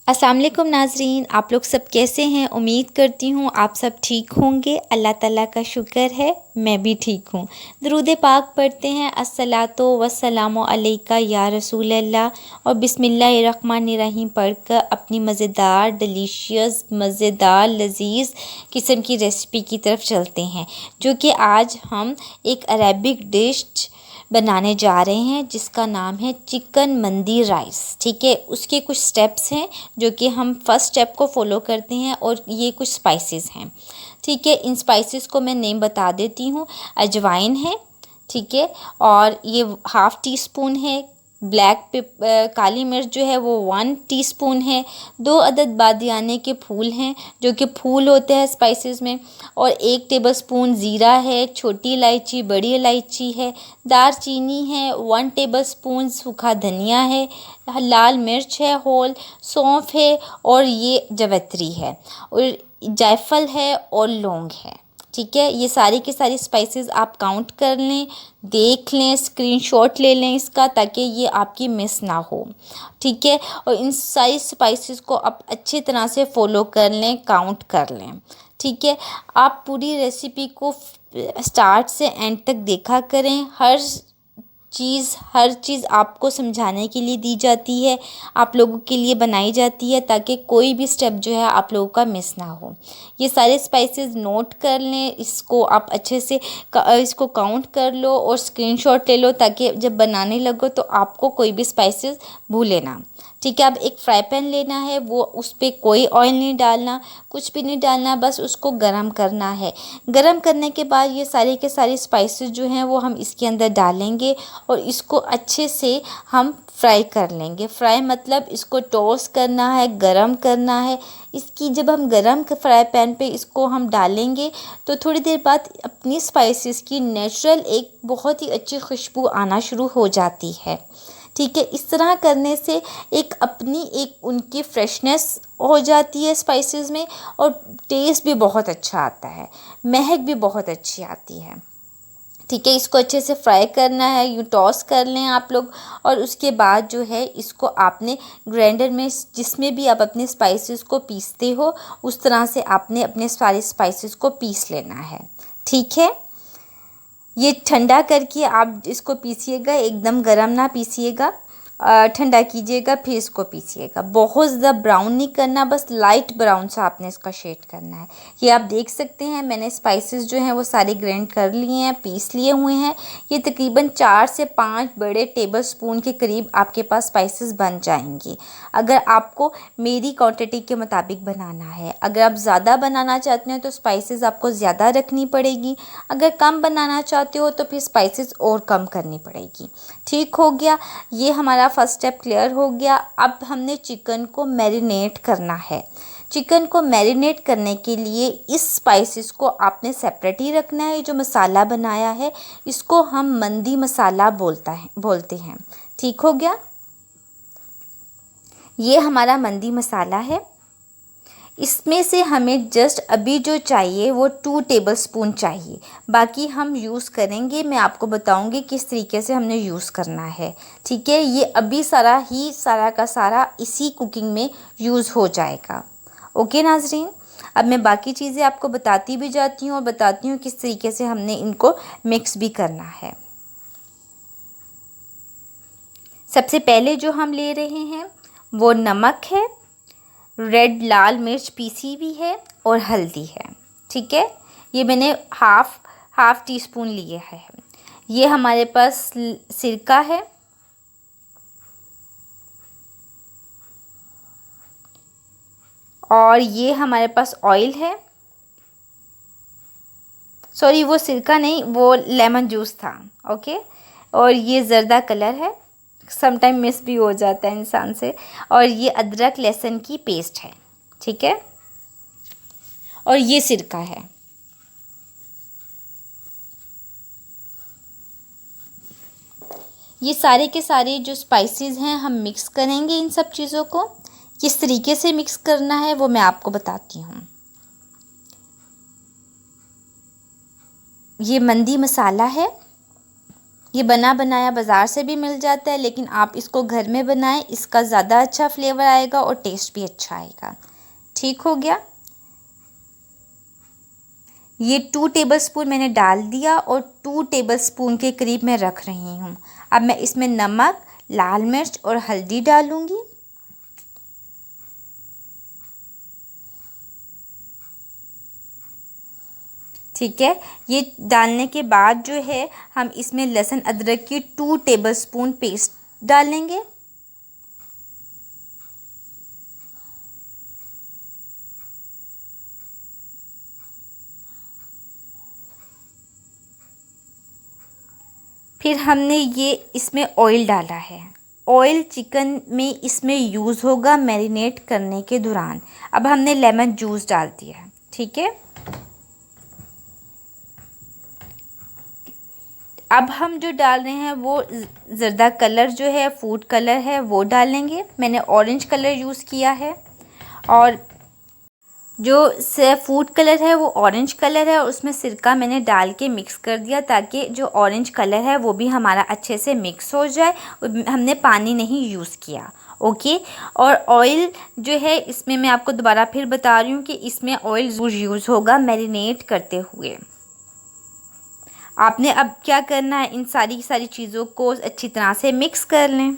अस्सलाम वालेकुम नाज़रीन, आप लोग सब कैसे हैं। उम्मीद करती हूँ आप सब ठीक होंगे। अल्लाह ताला का शुक्र है मैं भी ठीक हूँ। दरूद पाक पढ़ते हैं। अस्सलातो वस्सलामु अलैका या रसूल अल्लाह और बिस्मिल्लाहिर्रहमानिर्रहीम पढ़कर अपनी मज़ेदार डिलीशियस मज़ेदार लजीज़ किस्म की रेसिपी की तरफ चलते हैं, जो कि आज हम एक अरेबिक डिश बनाने जा रहे हैं जिसका नाम है चिकन मंदी राइस। ठीक है, उसके कुछ स्टेप्स हैं जो कि हम फर्स्ट स्टेप को फॉलो करते हैं और ये कुछ स्पाइसेस हैं। ठीक है, इन स्पाइसेस को मैं नेम बता देती हूँ। अजवाइन है, ठीक है, और ये 1/2 टीस्पून है। काली मिर्च जो है वो 1 टीस्पून है। 2 अदद बादियाने के फूल हैं जो कि फूल होते हैं स्पाइसेस में, और 1 टेबलस्पून ज़ीरा है। छोटी इलायची, बड़ी इलायची है। दारचीनी है। 1 टेबलस्पून सूखा धनिया है। लाल मिर्च है होल। सौंफ है और ये जवित्री है और जायफल है और लौंग है। ठीक है, ये सारी की सारी स्पाइसेस आप काउंट कर लें, देख लें, स्क्रीनशॉट ले लें इसका, ताकि ये आपकी मिस ना हो। ठीक है, और इन सारी स्पाइसेस को आप अच्छी तरह से फॉलो कर लें, काउंट कर लें। ठीक है, आप पूरी रेसिपी को स्टार्ट से एंड तक देखा करें। हर चीज़ आपको समझाने के लिए दी जाती है, आप लोगों के लिए बनाई जाती है, ताकि कोई भी स्टेप जो है आप लोगों का मिस ना हो। ये सारे स्पाइसेस नोट कर लें, इसको आप अच्छे से इसको काउंट कर लो और स्क्रीनशॉट ले लो, ताकि जब बनाने लगो तो आपको कोई भी स्पाइसेस भूले ना। ठीक है, अब एक फ्राई पैन लेना है, वो उस पर कोई ऑयल नहीं डालना, कुछ भी नहीं डालना, बस उसको गरम करना है। गरम करने के बाद ये सारे के सारे स्पाइसेस जो हैं वो हम इसके अंदर डालेंगे और इसको अच्छे से हम फ्राई कर लेंगे। फ्राई मतलब इसको टोस्ट करना है, गरम करना है। इसकी जब हम गरम फ्राई पैन पे इसको हम डालेंगे तो थोड़ी देर बाद अपनी स्पाइसेस की नेचुरल एक बहुत ही अच्छी खुशबू आना शुरू हो जाती है। ठीक है, इस तरह करने से एक उनकी फ्रेशनेस हो जाती है स्पाइसेस में, और टेस्ट भी बहुत अच्छा आता है, महक भी बहुत अच्छी आती है। ठीक है, इसको अच्छे से फ्राई करना है, यूँ टॉस कर लें आप लोग, और उसके बाद जो है इसको आपने ग्राइंडर में, जिसमें भी आप अपने स्पाइसेस को पीसते हो, उस तरह से आपने अपने सारे स्पाइसेस को पीस लेना है। ठीक है, ये ठंडा करके आप इसको पीसिएगा, एकदम गरम ना पीसिएगा, ठंडा कीजिएगा फिर इसको पीसिएगा। बहुत ज़्यादा ब्राउन नहीं करना, बस लाइट ब्राउन सा आपने इसका शेड करना है। ये आप देख सकते हैं मैंने स्पाइसेस जो हैं वो सारे ग्राइंड कर लिए हैं, पीस लिए हुए हैं। ये तकरीबन 4 से 5 बड़े टेबल स्पून के करीब आपके पास स्पाइसेस बन जाएंगे, अगर आपको मेरी क्वांटिटी के मुताबिक बनाना है। अगर आप ज़्यादा बनाना चाहते हैं तो स्पाइसेस आपको ज़्यादा रखनी पड़ेगी, अगर कम बनाना चाहते हो तो फिर स्पाइसेस और कम करनी पड़ेगी। ठीक हो गया, ये हमारा फर्स्ट स्टेप क्लियर हो गया। अब हमने चिकन को मैरिनेट करना है। चिकन को मैरिनेट करने के लिए इस स्पाइसेस को आपने सेपरेट ही रखना है। जो मसाला बनाया है इसको हम मंदी मसाला बोलते हैं। ठीक हो गया, ये हमारा मंदी मसाला है। इसमें से हमें जस्ट अभी जो चाहिए वो 2 टेबलस्पून चाहिए, बाकी हम यूज़ करेंगे। मैं आपको बताऊंगी किस तरीके से हमने यूज़ करना है। ठीक है, ये अभी सारा का सारा इसी कुकिंग में यूज़ हो जाएगा। ओके नाजरीन, अब मैं बाकी चीज़ें आपको बताती भी जाती हूँ और बताती हूँ किस तरीके से हमने इनको मिक्स भी करना है। सबसे पहले जो हम ले रहे हैं वो नमक है, रेड लाल मिर्च पीसी भी है और हल्दी है। ठीक है, ये मैंने हाफ टी स्पून लिया है। ये हमारे पास सिरका है, और ये हमारे पास ऑयल है। सॉरी, वो सिरका नहीं, वो लेमन जूस था। ओके, और ये ज़र्दा कलर है, समटाइम मिस भी हो जाता है इंसान से। और ये अदरक लहसुन की पेस्ट है। ठीक है, और ये सिरका है। ये सारे के सारे जो स्पाइसेस हैं हम मिक्स करेंगे इन सब चीज़ों को। किस तरीके से मिक्स करना है वो मैं आपको बताती हूँ। ये मंदी मसाला है, ये बना बनाया बाज़ार से भी मिल जाता है, लेकिन आप इसको घर में बनाएं, इसका ज़्यादा अच्छा फ्लेवर आएगा और टेस्ट भी अच्छा आएगा। ठीक हो गया। ये 2 टेबलस्पून मैंने डाल दिया और 2 टेबलस्पून के करीब मैं रख रही हूँ। अब मैं इसमें नमक, लाल मिर्च और हल्दी डालूँगी। ठीक है, ये डालने के बाद जो है हम इसमें लहसुन अदरक की 2 टेबलस्पून पेस्ट डालेंगे। फिर हमने ये इसमें ऑयल डाला है। ऑयल चिकन में इसमें यूज़ होगा मैरिनेट करने के दौरान। अब हमने लेमन जूस डाल दिया है। ठीक है, अब हम जो डाल रहे हैं वो ज़र्दा कलर जो है, फूड कलर है, वो डालेंगे। मैंने ऑरेंज कलर यूज़ किया है और जो फूड कलर है वो ऑरेंज कलर है और उसमें सिरका मैंने डाल के मिक्स कर दिया ताकि जो ऑरेंज कलर है वो भी हमारा अच्छे से मिक्स हो जाए। हमने पानी नहीं यूज़ किया। ओके, और ऑयल जो है इसमें मैं आपको दोबारा फिर बता रही हूँ कि इसमें ऑयल ज़रूर यूज़ होगा मैरिनेट करते हुए। आपने अब क्या करना है, इन सारी चीज़ों को अच्छी तरह से मिक्स कर लें।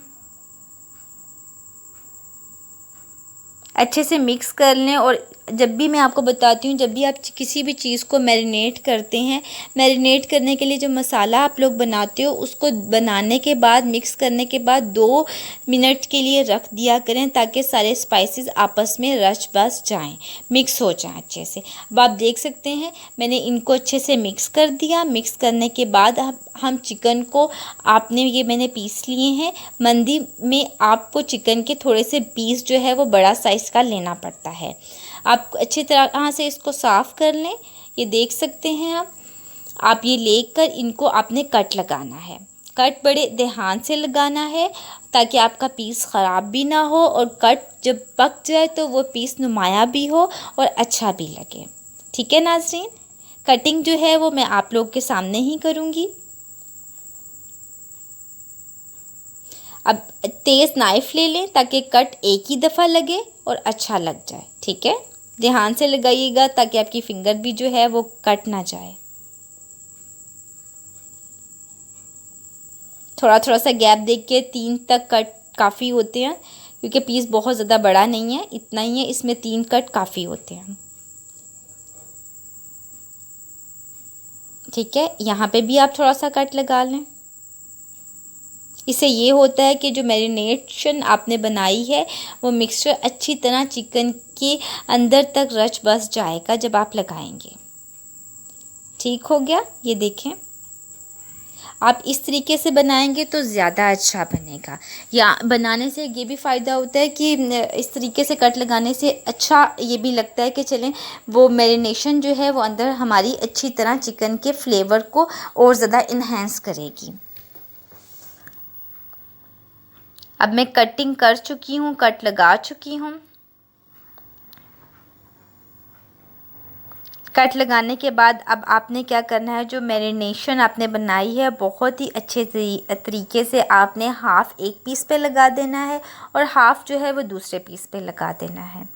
अच्छे से मिक्स कर लें। और जब भी मैं आपको बताती हूँ, जब भी आप किसी भी चीज़ को मैरिनेट करते हैं, मैरिनेट करने के लिए जो मसाला आप लोग बनाते हो उसको बनाने के बाद, मिक्स करने के बाद 2 मिनट के लिए रख दिया करें ताकि सारे स्पाइसेस आपस में रच बस जाएं, मिक्स हो जाएं अच्छे से। अब आप देख सकते हैं मैंने इनको अच्छे से मिक्स कर दिया। मिक्स करने के बाद हम चिकन को, आपने ये मैंने पीस लिए हैं। मंदी में आपको चिकन के थोड़े से पीस जो है वो बड़ा साइज़ का लेना पड़ता है। आप अच्छी तरह से इसको साफ़ कर लें। ये देख सकते हैं आप ये लेकर इनको आपने कट लगाना है। कट बड़े ध्यान से लगाना है ताकि आपका पीस ख़राब भी ना हो और कट जब पक जाए तो वो पीस नुमाया भी हो और अच्छा भी लगे। ठीक है नाज़रीन, कटिंग जो है वो मैं आप लोग के सामने ही करूँगी। अब तेज़ नाइफ़ ले लें ताकि कट एक ही दफ़ा लगे और अच्छा लग जाए। ठीक है, ध्यान से लगाइएगा ताकि आपकी फिंगर भी जो है वो कट ना जाए। थोड़ा थोड़ा सा गैप देख के 3 तक कट काफ़ी होते हैं क्योंकि पीस बहुत ज़्यादा बड़ा नहीं है, इतना ही है, इसमें 3 कट काफ़ी होते हैं। ठीक है, यहाँ पे भी आप थोड़ा सा कट लगा लें। इससे ये होता है कि जो मैरिनेशन आपने बनाई है वो मिक्सचर अच्छी तरह चिकन के अंदर तक रच बस जाएगा जब आप लगाएंगे। ठीक हो गया, ये देखें। आप इस तरीके से बनाएंगे तो ज़्यादा अच्छा बनेगा। या बनाने से ये भी फ़ायदा होता है कि इस तरीके से कट लगाने से अच्छा ये भी लगता है कि चलें वो मैरिनेशन जो है वो अंदर हमारी अच्छी तरह चिकन के फ्लेवर को और ज़्यादा इन्हेंस करेगी। अब मैं कटिंग कर चुकी हूँ, कट लगा चुकी हूँ। कट लगाने के बाद अब आपने क्या करना है, जो मैरिनेशन आपने बनाई है बहुत ही अच्छे तरीके से आपने हाफ़ एक पीस पे लगा देना है और हाफ़ जो है वो दूसरे पीस पे लगा देना है।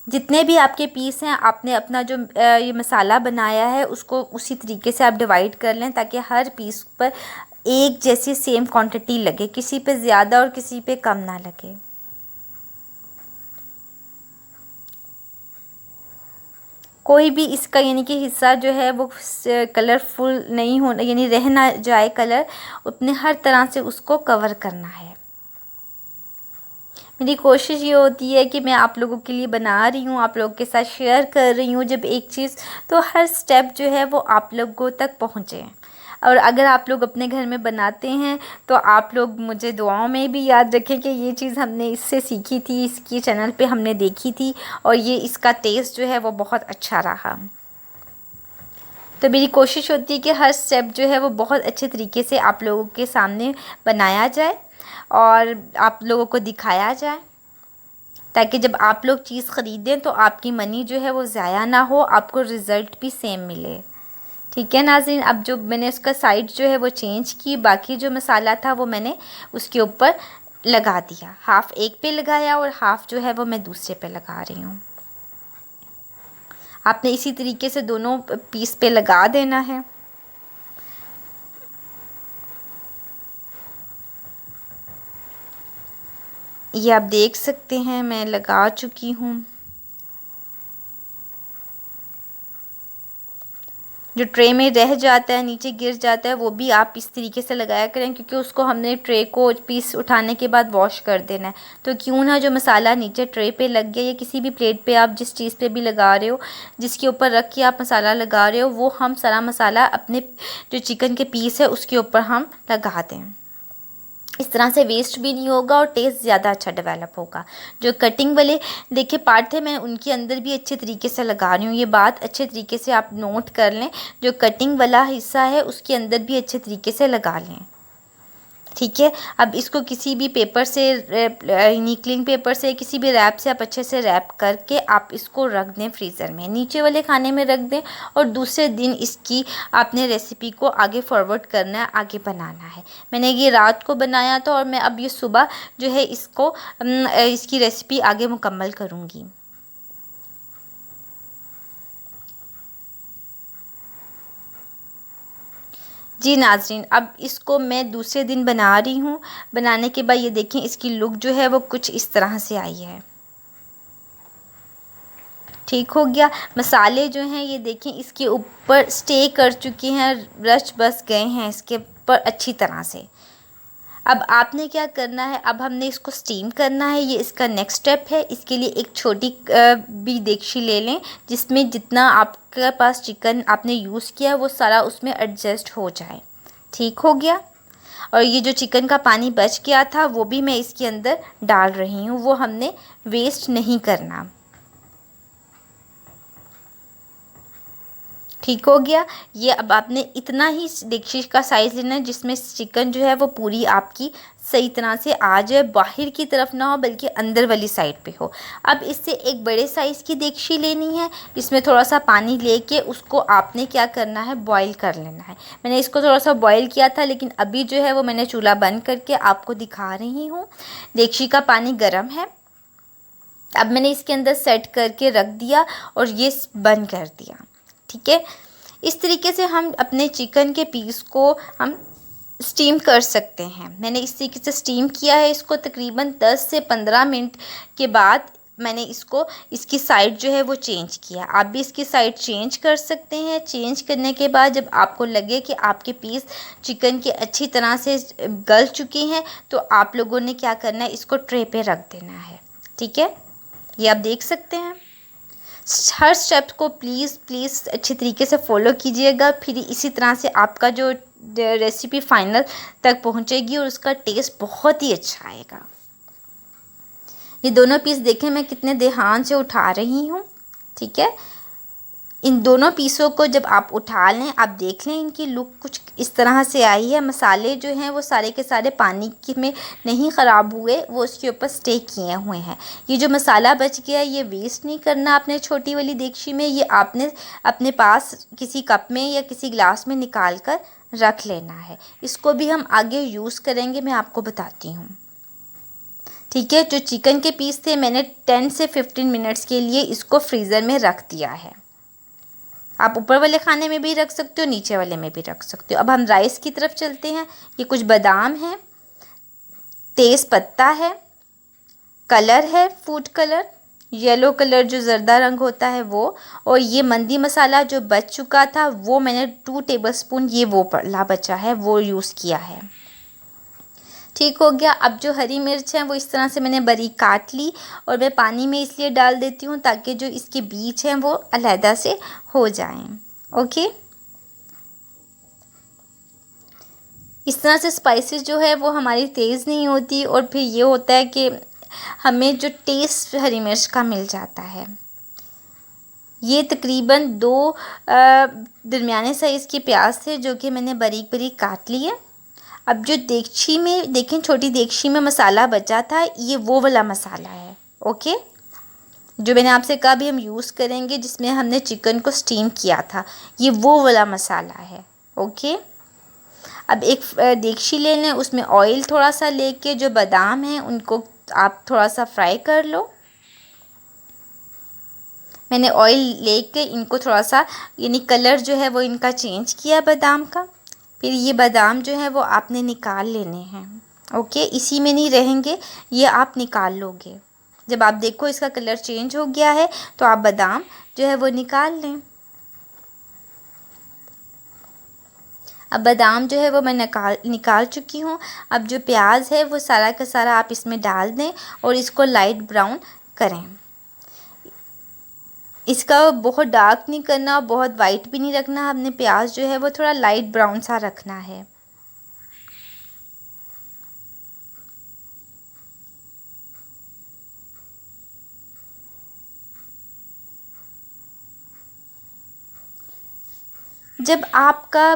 जितने भी आपके पीस हैं आपने अपना जो ये मसाला बनाया है उसको उसी तरीके से आप डिवाइड कर लें ताकि हर पीस पर एक जैसी सेम क्वांटिटी लगे, किसी पे ज़्यादा और किसी पे कम ना लगे। कोई भी इसका यानी कि हिस्सा जो है वो कलरफुल नहीं होना, यानी रह ना जाए कलर, अपने हर तरह से उसको कवर करना है। मेरी कोशिश ये होती है कि मैं आप लोगों के लिए बना रही हूँ, आप लोगों के साथ शेयर कर रही हूँ जब एक चीज़, तो हर स्टेप जो है वो आप लोगों तक पहुँचे। और अगर आप लोग अपने घर में बनाते हैं तो आप लोग मुझे दुआओं में भी याद रखें कि ये चीज़ हमने इससे सीखी थी, इसकी चैनल पे हमने देखी थी और ये इसका टेस्ट जो है वो बहुत अच्छा रहा। तो मेरी कोशिश होती है कि हर स्टेप जो है वो बहुत अच्छे तरीके से आप लोगों के सामने बनाया जाए और आप लोगों को दिखाया जाए ताकि जब आप लोग चीज़ ख़रीदें तो आपकी मनी जो है वो ज़ाया ना हो, आपको रिज़ल्ट भी सेम मिले। ठीक है नाज़रीन, अब जो मैंने उसका साइड जो है वो चेंज की, बाकी जो मसाला था वो मैंने उसके ऊपर लगा दिया। हाफ़ एक पे लगाया और हाफ़ जो है वो मैं दूसरे पे लगा रही हूँ। आपने इसी तरीके से दोनों पीस पे लगा देना है। ये आप देख सकते हैं मैं लगा चुकी हूँ। जो ट्रे में रह जाता है, नीचे गिर जाता है, वो भी आप इस तरीके से लगाया करें, क्योंकि उसको हमने ट्रे को पीस उठाने के बाद वॉश कर देना है। तो क्यों ना जो मसाला नीचे ट्रे पे लग गया या किसी भी प्लेट पे आप जिस चीज़ पे भी लगा रहे हो, जिसके ऊपर रख के आप मसाला लगा रहे हो, वो हम सारा मसाला अपने जो चिकन के पीस है उसके ऊपर हम लगा दें। इस तरह से वेस्ट भी नहीं होगा और टेस्ट ज़्यादा अच्छा डेवलप होगा। जो कटिंग वाले देखिए पार्ट थे, मैं उनके अंदर भी अच्छे तरीके से लगा रही हूँ। ये बात अच्छे तरीके से आप नोट कर लें, जो कटिंग वाला हिस्सा है उसके अंदर भी अच्छे तरीके से लगा लें। ठीक है, अब इसको किसी भी पेपर से क्लीन पेपर से किसी भी रैप से आप अच्छे से रैप करके आप इसको रख दें फ्रीज़र में, नीचे वाले खाने में रख दें, और दूसरे दिन इसकी आपने रेसिपी को आगे फॉरवर्ड करना है, आगे बनाना है। मैंने ये रात को बनाया था और मैं अब ये सुबह जो है इसको इसकी रेसिपी आगे मुकम्मल करूँगी। जी नाज़रीन, अब इसको मैं दूसरे दिन बना रही हूँ। बनाने के बाद ये देखें इसकी लुक जो है वो कुछ इस तरह से आई है। ठीक हो गया। मसाले जो हैं ये देखें इसके ऊपर स्टे कर चुके हैं, रच बस गए हैं इसके ऊपर अच्छी तरह से। अब आपने क्या करना है, अब हमने इसको स्टीम करना है, ये इसका नेक्स्ट स्टेप है। इसके लिए एक छोटी भी देगची ले लें, जिसमें जितना आपके पास चिकन आपने यूज़ किया है वो सारा उसमें एडजस्ट हो जाए। ठीक हो गया। और ये जो चिकन का पानी बच गया था वो भी मैं इसके अंदर डाल रही हूँ, वो हमने वेस्ट नहीं करना। ठीक हो गया। ये अब आपने इतना ही देगची का साइज़ लेना है जिसमें चिकन जो है वो पूरी आपकी सही तरह से आ जाए, बाहर की तरफ ना हो बल्कि अंदर वाली साइड पे हो। अब इससे एक बड़े साइज़ की देगची लेनी है, इसमें थोड़ा सा पानी लेके उसको आपने क्या करना है, बॉईल कर लेना है। मैंने इसको थोड़ा सा बॉईल किया था, लेकिन अभी जो है वो मैंने चूल्हा बंद करके आपको दिखा रही हूँ। देगची का पानी गर्म है, अब मैंने इसके अंदर सेट करके रख दिया और ये बंद कर दिया। ठीक है, इस तरीके से हम अपने चिकन के पीस को हम स्टीम कर सकते हैं। मैंने इस तरीके से स्टीम किया है इसको तकरीबन 10 से 15 मिनट के बाद मैंने इसको इसकी साइड जो है वो चेंज किया। आप भी इसकी साइड चेंज कर सकते हैं। चेंज करने के बाद जब आपको लगे कि आपके पीस चिकन के अच्छी तरह से गल चुके हैं तो आप लोगों ने क्या करना है, इसको ट्रे पे रख देना है। ठीक है, ये आप देख सकते हैं। हर स्टेप को प्लीज़ अच्छी तरीके से फॉलो कीजिएगा, फिर इसी तरह से आपका जो रेसिपी फाइनल तक पहुंचेगी और उसका टेस्ट बहुत ही अच्छा आएगा। ये दोनों पीस देखें मैं कितने ध्यान से उठा रही हूँ। ठीक है, इन दोनों पीसों को जब आप उठा लें, आप देख लें इनकी लुक कुछ इस तरह से आई है। मसाले जो हैं वो सारे के सारे पानी में नहीं ख़राब हुए, वो उसके ऊपर स्टे किए हुए हैं। ये जो मसाला बच गया ये वेस्ट नहीं करना आपने छोटी वाली देगची में, ये आपने अपने पास किसी कप में या किसी गिलास में निकाल कर रख लेना है। इसको भी हम आगे यूज़ करेंगे, मैं आपको बताती हूँ। ठीक है, जो चिकन के पीस थे मैंने 10 से 15 मिनट्स के लिए इसको फ्रीज़र में रख दिया है। आप ऊपर वाले खाने में भी रख सकते हो, नीचे वाले में भी रख सकते हो। अब हम राइस की तरफ चलते हैं। ये कुछ बादाम है, तेज़ पत्ता है, कलर है फूड कलर, येलो कलर जो ज़र्दा रंग होता है वो, और ये मंदी मसाला जो बच चुका था वो मैंने 2 टेबलस्पून ये वो पड़ा बचा है वो यूज़ किया है। ठीक हो गया। अब जो हरी मिर्च है वो इस तरह से मैंने बारीक काट ली और मैं पानी में इसलिए डाल देती हूँ ताकि जो इसके बीज हैं वो अलहदा से हो जाएं। ओके, इस तरह से स्पाइसेस जो है वो हमारी तेज़ नहीं होती और फिर ये होता है कि हमें जो टेस्ट हरी मिर्च का मिल जाता है। ये तकरीबन 2 दरमियाने साइज़ के प्याज थे जो कि मैंने बारीक बारीक काट लिए। अब जो देगची में देखें, छोटी देगची में मसाला बचा था, ये वो वाला मसाला है। ओके, जो मैंने आपसे कहा भी हम यूज़ करेंगे जिसमें हमने चिकन को स्टीम किया था, ये वो वाला मसाला है। ओके, अब एक देगची ले लें, उसमें ऑयल थोड़ा सा लेके जो बादाम हैं उनको आप थोड़ा सा फ्राई कर लो। मैंने ऑयल लेके इनको थोड़ा सा यानी कलर जो है वो इनका चेंज किया बादाम का। फिर ये बादाम जो है वो आपने निकाल लेने हैं। ओके, इसी में नहीं रहेंगे, ये आप निकाल लोगे। जब आप देखो इसका कलर चेंज हो गया है तो आप बादाम जो है वो निकाल लें। अब बादाम जो है वो मैं निकाल चुकी हूँ। अब जो प्याज है वो सारा का सारा आप इसमें डाल दें और इसको लाइट ब्राउन करें। इसका बहुत डार्क नहीं करना, बहुत वाइट भी नहीं रखना, हमने प्याज जो है वो थोड़ा लाइट ब्राउन सा रखना है। जब आपका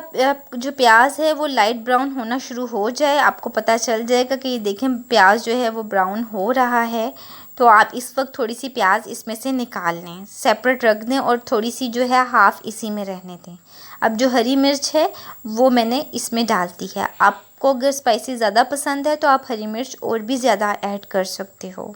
जो प्याज है वो लाइट ब्राउन होना शुरू हो जाए, आपको पता चल जाएगा कि ये देखें प्याज जो है वो ब्राउन हो रहा है, तो आप इस वक्त थोड़ी सी प्याज इसमें से निकाल लें, सेपरेट रख दें और थोड़ी सी जो है हाफ़ इसी में रहने दें। अब जो हरी मिर्च है वो मैंने इसमें डाल दी है। आपको अगर स्पाइसी ज़्यादा पसंद है तो आप हरी मिर्च और भी ज़्यादा ऐड कर सकते हो।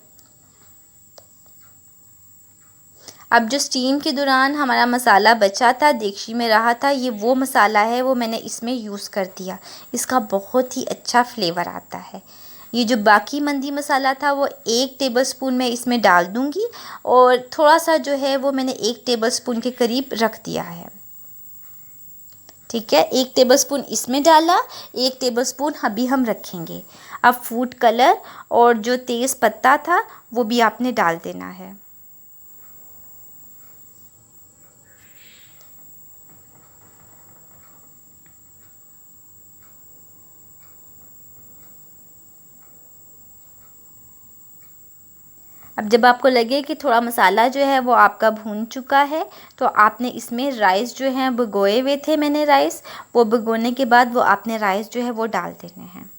अब जो स्टीम के दौरान हमारा मसाला बचा था, देगची में रहा था, ये वो मसाला है वो मैंने इसमें यूज़ कर दिया। इसका बहुत ही अच्छा फ्लेवर आता है। ये जो बाकी मंदी मसाला था वो 1 टेबलस्पून मैं इसमें डाल दूँगी और थोड़ा सा जो है वो मैंने 1 टेबलस्पून के करीब रख दिया है। ठीक है, 1 टेबलस्पून इसमें डाला, 1 टेबलस्पून अभी हम रखेंगे। अब फूड कलर और जो तेज़ पत्ता था वो भी आपने डाल देना है। अब जब आपको लगे कि थोड़ा मसाला जो है वो आपका भून चुका है तो आपने इसमें राइस जो हैं भिगोए हुए थे मैंने राइस, वो भिगोने के बाद वो आपने राइस जो है वो डाल देने हैं।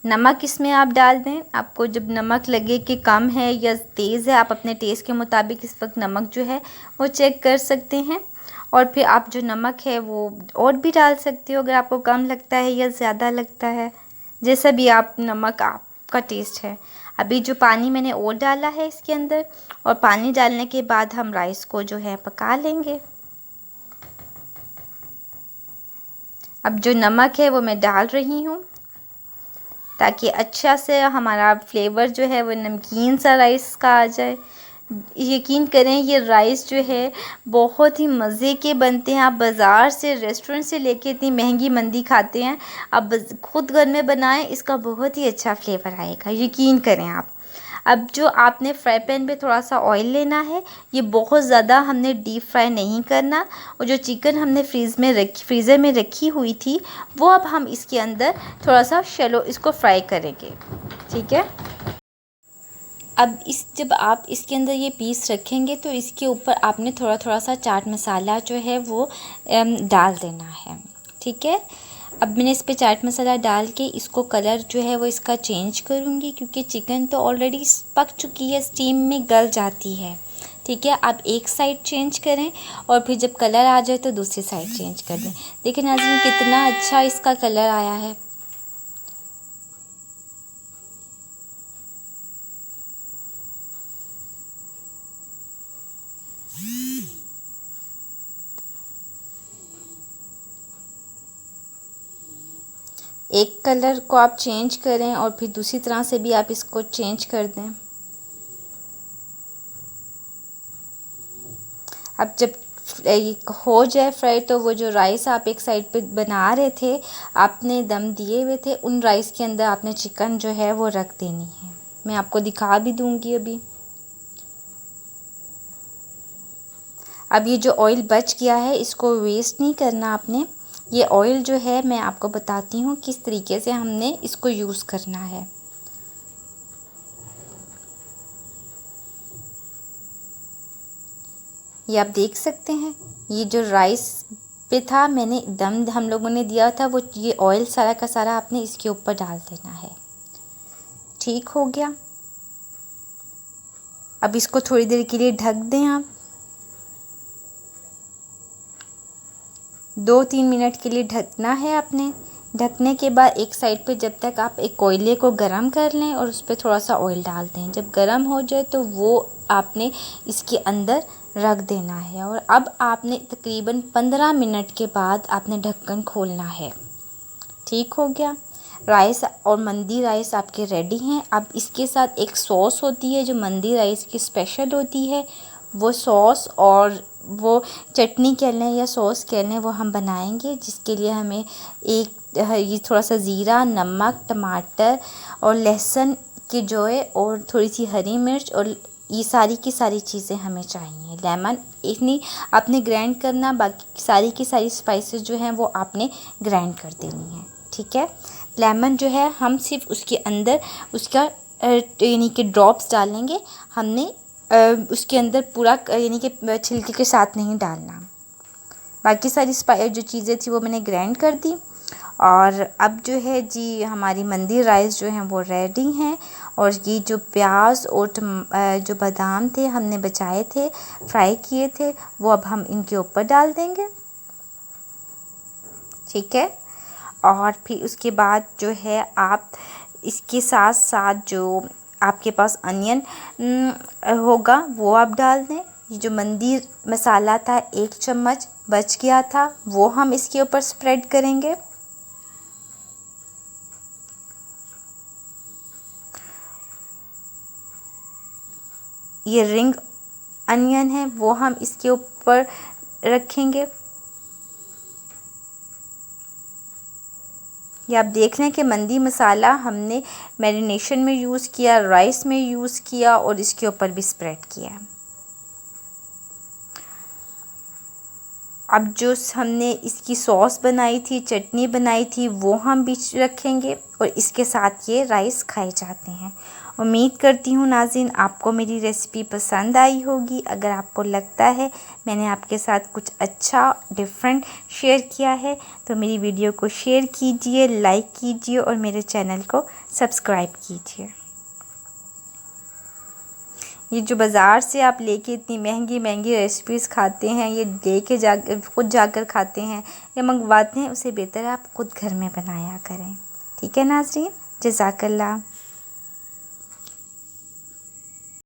नमक इसमें आप डाल दें। आपको जब नमक लगे कि कम है या तेज़ है, आप अपने टेस्ट के मुताबिक इस वक्त नमक जो है वो चेक कर सकते हैं। और फिर आप जो नमक है वो और भी डाल सकते हो अगर आपको कम लगता है या ज़्यादा लगता है, जैसा भी आप नमक आपका टेस्ट है। अभी जो पानी मैंने और डाला है इसके अंदर, और पानी डालने के बाद हम राइस को जो है पका लेंगे। अब जो नमक है वो मैं डाल रही हूँ ताकि अच्छा से हमारा फ्लेवर जो है वो नमकीन सा राइस का आ जाए। यकीन करें ये राइस जो है बहुत ही मज़े के बनते हैं। आप बाज़ार से रेस्टोरेंट से लेके इतनी महंगी मंदी खाते हैं, आप खुद घर में बनाएं, इसका बहुत ही अच्छा फ्लेवर आएगा, यकीन करें आप। अब जो आपने फ्राई पैन पे थोड़ा सा ऑयल लेना है, ये बहुत ज़्यादा हमने डीप फ्राई नहीं करना। और जो चिकन हमने फ्रीज़र में रखी हुई थी वो अब हम इसके अंदर थोड़ा सा शैलो इसको फ्राई करेंगे। ठीक है, अब जब आप इसके अंदर ये पीस रखेंगे तो इसके ऊपर आपने थोड़ा थोड़ा सा चाट मसाला जो है वो डाल देना है। ठीक है, अब मैंने इस पे चाट मसाला डाल के इसको कलर जो है वो इसका चेंज करूँगी, क्योंकि चिकन तो ऑलरेडी पक चुकी है, स्टीम में गल जाती है। ठीक है, आप एक साइड चेंज करें और फिर जब कलर आ जाए तो दूसरी साइड चेंज कर दें। देखिए नाज़रीन कितना अच्छा इसका कलर आया है। एक कलर को आप चेंज करें और फिर दूसरी तरह से भी आप इसको चेंज कर दें। अब जब हो जाए फ्राई तो वो जो राइस आप एक साइड पे बना रहे थे, आपने दम दिए हुए थे, उन राइस के अंदर आपने चिकन जो है वो रख देनी है। मैं आपको दिखा भी दूंगी अभी। अब ये जो ऑयल बच गया है इसको वेस्ट नहीं करना आपने। ये ऑयल जो है मैं आपको बताती हूँ किस तरीके से हमने इसको यूज़ करना है। ये आप देख सकते हैं, ये जो राइस पे था, मैंने दम हम लोगों ने दिया था, वो ये ऑयल सारा का सारा आपने इसके ऊपर डाल देना है। ठीक हो गया। अब इसको थोड़ी देर के लिए ढक दें आप, 2-3 मिनट के लिए ढकना है आपने। ढकने के बाद एक साइड पे जब तक आप एक कोयले को गरम कर लें और उस पर थोड़ा सा ऑयल डाल दें। जब गरम हो जाए तो वो आपने इसके अंदर रख देना है। और अब आपने तकरीबन 15 मिनट के बाद आपने ढक्कन खोलना है। ठीक हो गया। राइस और मंदी राइस आपके रेडी हैं। अब इसके साथ एक सॉस होती है जो मंदी राइस की स्पेशल होती है, वो सॉस और वो चटनी कह लें या सॉस कह लें, वो हम बनाएंगे। जिसके लिए हमें ये थोड़ा सा ज़ीरा, नमक, टमाटर और लहसुन के जोए और थोड़ी सी हरी मिर्च और ये सारी की सारी चीज़ें हमें चाहिए। लेमन इतनी आपने ग्राइंड करना, बाकी सारी की सारी स्पाइसेस जो हैं वो आपने ग्राइंड कर देनी है। ठीक है। लेमन जो है हम सिर्फ उसके अंदर उसका यानी कि ड्रॉप्स डालेंगे। हमने उसके अंदर पूरा यानी कि छिलके के साथ नहीं डालना। बाकी सारी जो चीज़ें थी वो मैंने ग्राइंड कर दी। और अब जो है जी हमारी मंदी राइस जो हैं वो रेडी हैं। और ये जो प्याज और जो बादाम थे हमने बचाए थे, फ्राई किए थे, वो अब हम इनके ऊपर डाल देंगे। ठीक है। और फिर उसके बाद जो है आप इसके साथ साथ जो आपके पास अनियन होगा वो आप डाल दें। ये जो मंदी मसाला था 1 चम्मच बच गया था, वो हम इसके ऊपर स्प्रेड करेंगे। ये रिंग अनियन है वो हम इसके ऊपर रखेंगे। ये आप देख रहे हैं कि मंदी मसाला हमने मैरिनेशन में यूज़ किया, राइस में यूज़ किया और इसके ऊपर भी स्प्रेड किया। अब जो हमने इसकी सॉस बनाई थी, चटनी बनाई थी, वो हम बीच रखेंगे और इसके साथ ये राइस खाए जाते हैं। उम्मीद करती हूँ नाज़रीन आपको मेरी रेसिपी पसंद आई होगी। अगर आपको लगता है मैंने आपके साथ कुछ अच्छा डिफरेंट शेयर किया है तो मेरी वीडियो को शेयर कीजिए, लाइक कीजिए और मेरे चैनल को सब्सक्राइब कीजिए। ये जो बाज़ार से आप लेके इतनी महंगी महंगी रेसिपीज़ खाते हैं, ये लेके खुद जाकर खाते हैं या मंगवाते हैं, उससे बेहतर है आप खुद घर में बनाया करें। ठीक है नाज़रीन, जज़ाकल्लाह।